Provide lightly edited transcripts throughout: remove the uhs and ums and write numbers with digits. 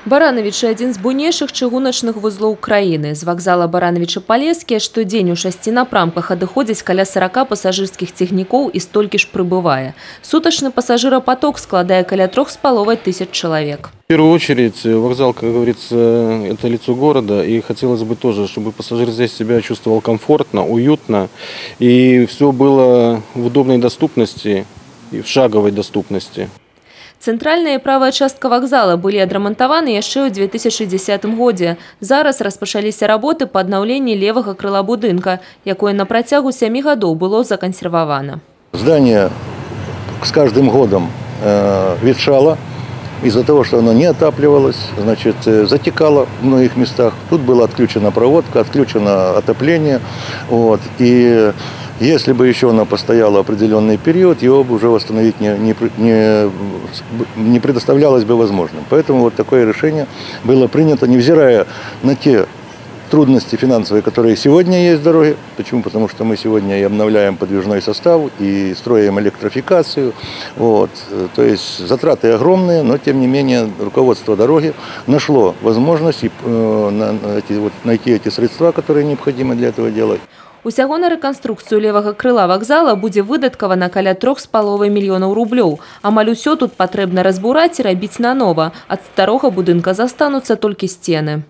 Барановичы – один з буйнейшых чыгуначных вузлоў краіны. З вакзала Барановича-Полесскія штодзень у 6 напрамках адыходзіць каля 40 пассажырскіх цягнікоў і столькі ж прыбывае. Сутачны пассажирапоток складае каля 3,5 тысяч человек. В первую очередь вокзал, как говорится, это лицо города, и хотелось бы тоже, чтобы пассажир здесь себя чувствовал комфортно, уютно, и все было в удобной доступности и в шаговой доступности. Цэнтральная і правая частка вакзала былі адрамантаваны яшчэ ў 2010 годзе. Зараз распачаліся работы па аднаўленні левага крыла будынка, якое на працягу 7 гадоў было закансервавана. Здание с каждым годом ветшало из-за того, что оно не отапливалось, значит, затекало в многих местах. Тут была отключена проводка, отключено отопление. Вот, и если бы еще оно постояло определенный период, его бы уже восстановить не предоставлялось бы возможным. Поэтому вот такое решение было принято, невзирая на те трудности финансовые, которые сегодня есть в дороге. Почему? Потому что мы сегодня и обновляем подвижной состав, и строим электрификацию. Вот. То есть затраты огромные, но тем не менее руководство дороги нашло возможность найти эти средства, которые необходимы для этого делать. Усяго на рэканструкцыю левага крыла вакзала будзе выдаткавана каля 3,5 мільёнаў рублёў. Амаль усё тут патрэбна разбураць і рабіць нанова. Ад старога будынка застануцца толькі сцены.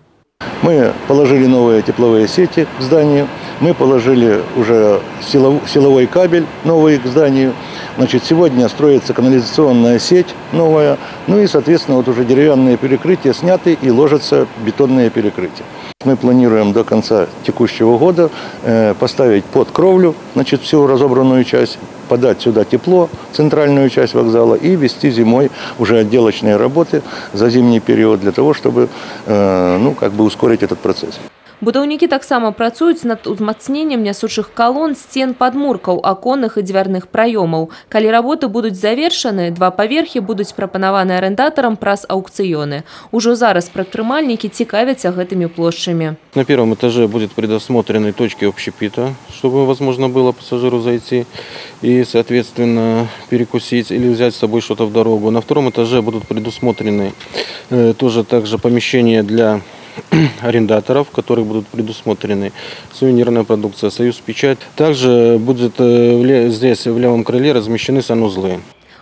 Мы положили новые тепловые сети к зданию, мы положили уже силовой кабель новый к зданию. Значит, сегодня строится канализационная сеть новая, ну и, соответственно, вот уже деревянные перекрытия сняты и ложатся бетонные перекрытия. Мы планируем до конца текущего года поставить под кровлю, значит, всю разобранную часть, подать сюда тепло, центральную часть вокзала, и вести зимой уже отделочные работы за зимний период для того, чтобы ускорить этот процесс. Будаўнікі таксама працуюць над узмацненнем нясучых калон, сцен, падмуркаў, аконных і дзвярных праёмаў. Калі работы будуць завершаны, 2 паверхі будуць прапанаваны арендатарам праз аукцыёны. Ужо зараз прадпрымальнікі цікавяцца гэтымі плошчамі. На первом этаже будет предусмотрены точки общепита, чтобы возможно было пассажиру зайти и, соответственно, перекусить или взять с собой что-то в дорогу. На втором этаже будут предусмотрены также помещения для арендаторов, в которых будут предусмотрены сувенирная продукция, союз печать. Также будет здесь в левом крыле размещены санузлы.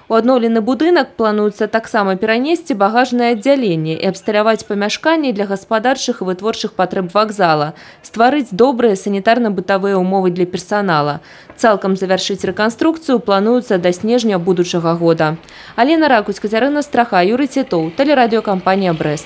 У адноўлены будынак плануецца таксама перанесці багажнае аддзяленне і абсталяваць памяшканні для гаспадарчых і вытворчых патрэб вакзала, стварыць добрыя санітарна-бытавыя ўмовы для персанала. Цалкам завяршыць рэканструкцыю плануецца да снежня будучага года. Алена Ракуць, Кацярына Страха, Юрый Цітоў, тэлерадыёкампанія «Брэст».